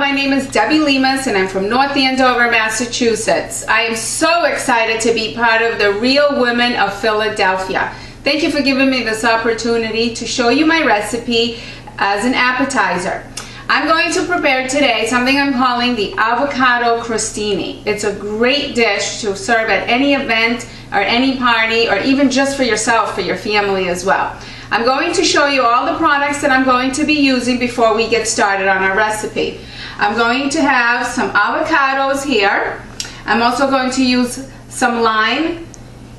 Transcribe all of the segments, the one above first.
my name is Debbie Lemus and I'm from North Andover, Massachusetts. I am so excited to be part of the Real Women of Philadelphia. Thank you for giving me this opportunity to show you my recipe as an appetizer. I'm going to prepare today something I'm calling the Avocado Crostini. It's a great dish to serve at any event or any party, or even just for yourself, for your family as well. I'm going to show you all the products that I'm going to be using before we get started on our recipe. I'm going to have some avocados here. I'm also going to use some lime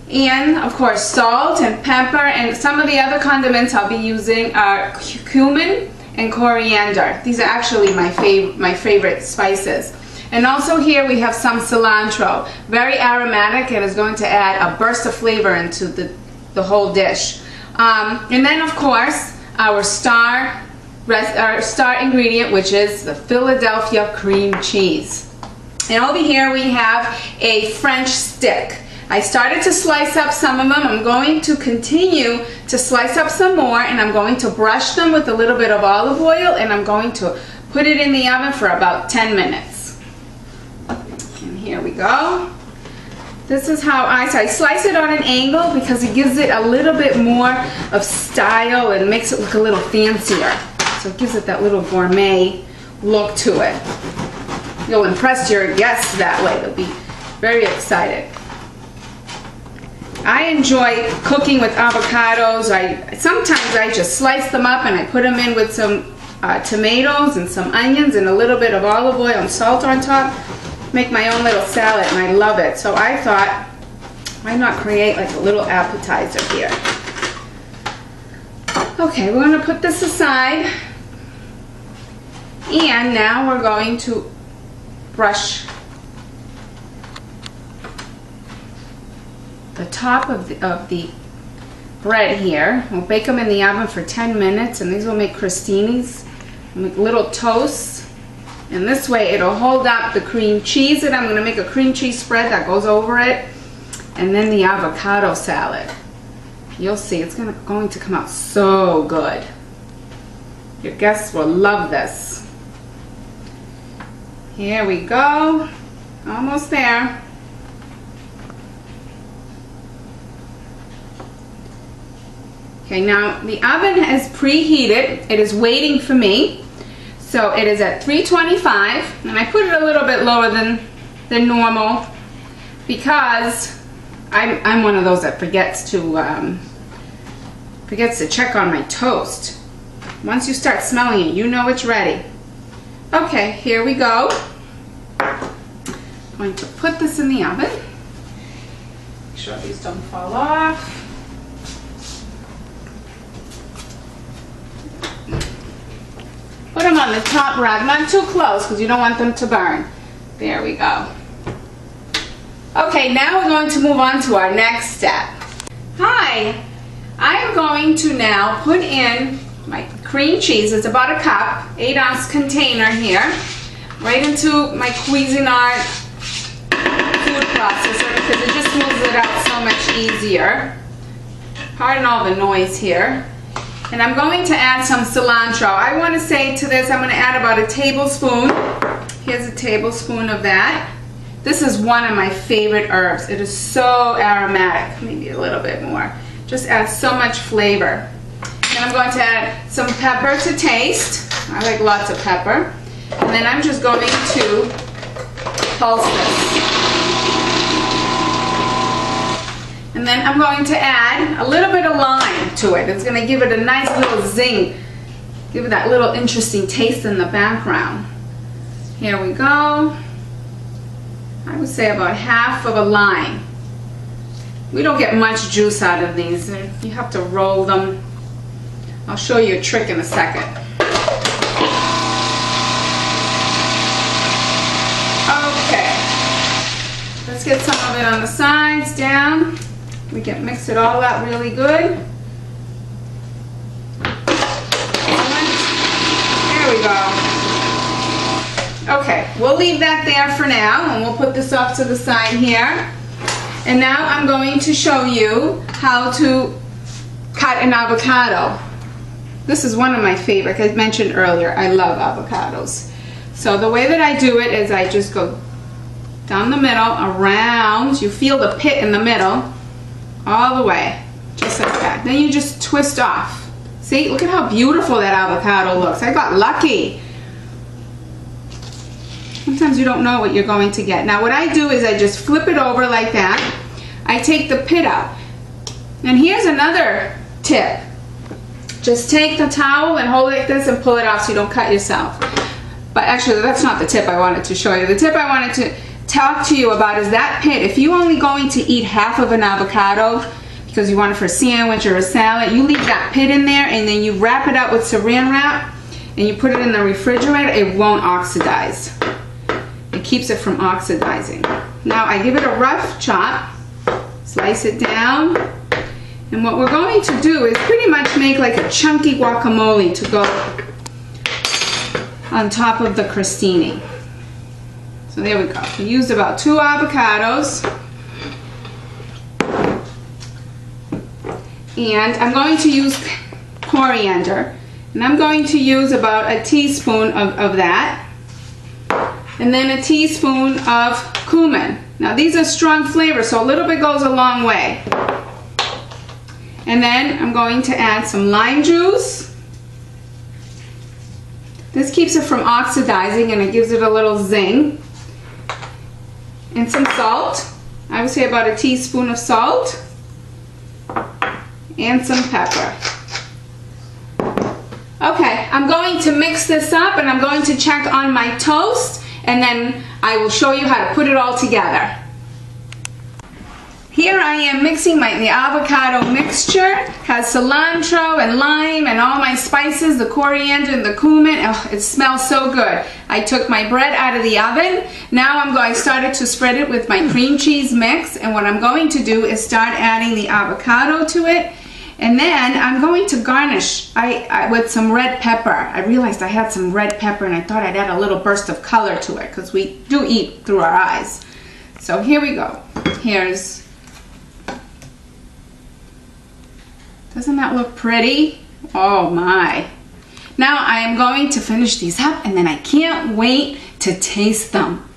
and of course salt and pepper, and some of the other condiments I'll be using are cumin and coriander. These are actually my favorite spices. And also here we have some cilantro. Very aromatic and is going to add a burst of flavor into the whole dish. And then of course our star ingredient, which is the Philadelphia cream cheese. And over here we have a French stick. I started to slice up some of them. I'm going to continue to slice up some more, and I'm going to brush them with a little bit of olive oil, and I'm going to put it in the oven for about 10 minutes. And here we go. This is how I slice it on an angle because it gives it a little bit more of style and makes it look a little fancier. So it gives it that little gourmet look to it. You'll impress your guests that way. They'll be very excited. I enjoy cooking with avocados. Sometimes I just slice them up and I put them in with some tomatoes and some onions and a little bit of olive oil and salt on top. Make my own little salad, and I love it. So I thought, why not create like a little appetizer here? Okay, we're going to put this aside, and now we're going to brush the top of the bread here. We'll bake them in the oven for 10 minutes, and these will make crostinis, make little toasts. And this way it'll hold up the cream cheese, and I'm going to make a cream cheese spread that goes over it, and then the avocado salad. You'll see, it's going to come out so good. Your guests will love this. Here we go. Almost there. Okay, now the oven is preheated. It is waiting for me. So it is at 325, and I put it a little bit lower than normal because I'm one of those that forgets to check on my toast. Once you start smelling it, you know it's ready. Okay, here we go. I'm going to put this in the oven. Make sure these don't fall off. Put them on the top rack, not too close because you don't want them to burn. There we go. Okay, now we're going to move on to our next step. Hi, I am going to now put in my cream cheese. It's about a cup, 8-ounce container here, right into my Cuisinart food processor because it just moves it out so much easier. Pardon all the noise here. And I'm going to add some cilantro. I want to say to this, I'm going to add about a tablespoon. Here's a tablespoon of that. This is one of my favorite herbs. It is so aromatic. Maybe a little bit more. Just adds so much flavor. And I'm going to add some pepper to taste. I like lots of pepper. And then I'm just going to pulse this. And then I'm going to add a little bit of lime to it. It's going to give it a nice little zing. Give it that little interesting taste in the background. Here we go. I would say about half of a lime. We don't get much juice out of these. You have to roll them. I'll show you a trick in a second. Okay. Let's get some of it on the sides, down. We can mix it all up really good. There we go. Okay, we'll leave that there for now, and we'll put this off to the side here. And now I'm going to show you how to cut an avocado. This is one of my favorite. I mentioned earlier, I love avocados. So the way that I do it is I just go down the middle, around. You feel the pit in the middle, all the way, just like that. Then you just twist off. See, look at how beautiful that avocado looks. I got lucky. Sometimes you don't know what you're going to get. Now what I do is I just flip it over like that. I take the pit out. And here's another tip. Just take the towel and hold it like this and pull it off so you don't cut yourself. But actually, that's not the tip I wanted to show you. The tip I wanted to talk to you about is that pit. If you're only going to eat half of an avocado because you want it for a sandwich or a salad, you leave that pit in there and then you wrap it up with saran wrap and you put it in the refrigerator. It won't oxidize. It keeps it from oxidizing. Now I give it a rough chop, slice it down, and what we're going to do is pretty much make like a chunky guacamole to go on top of the crostini. So there we go. We used about 2 avocados. And I'm going to use coriander. And I'm going to use about a teaspoon of that. And then a teaspoon of cumin. Now these are strong flavors, so a little bit goes a long way. And then I'm going to add some lime juice. This keeps it from oxidizing and it gives it a little zing. And some salt. I would say about a teaspoon of salt. And some pepper. Okay, I'm going to mix this up and I'm going to check on my toast and then I will show you how to put it all together. Here I am mixing the avocado mixture. Has cilantro and lime and all my spices, the coriander and the cumin. Oh, it smells so good. I took my bread out of the oven. Now I started to spread it with my cream cheese mix, and what I'm going to do is start adding the avocado to it. And then I'm going to garnish with some red pepper. I realized I had some red pepper and I thought I'd add a little burst of color to it because we do eat through our eyes. So here we go. Doesn't that look pretty? Oh my. Now I am going to finish these up and then I can't wait to taste them.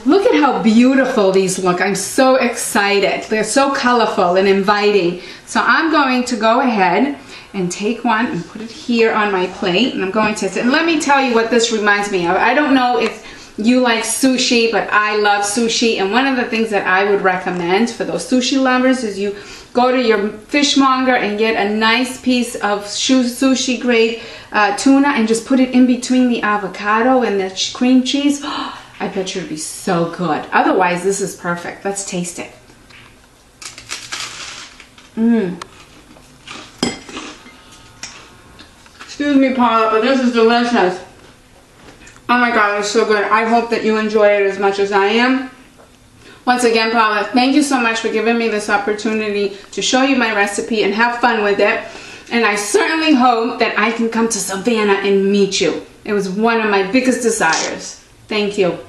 Look at how beautiful these look. I'm so excited. They're so colorful and inviting. So I'm going to go ahead and take one and put it here on my plate. And I'm going to, and let me tell you what this reminds me of. I don't know if you like sushi, but I love sushi. And one of the things that I would recommend for those sushi lovers is you go to your fishmonger and get a nice piece of sushi grade tuna and just put it in between the avocado and the cream cheese. I bet you it'd be so good. Otherwise, this is perfect. Let's taste it. Excuse me, Paula, but this is delicious. Oh my God, it's so good. I hope that you enjoy it as much as I am. Once again, Paula, thank you so much for giving me this opportunity to show you my recipe and have fun with it. And I certainly hope that I can come to Savannah and meet you. It was one of my biggest desires. Thank you.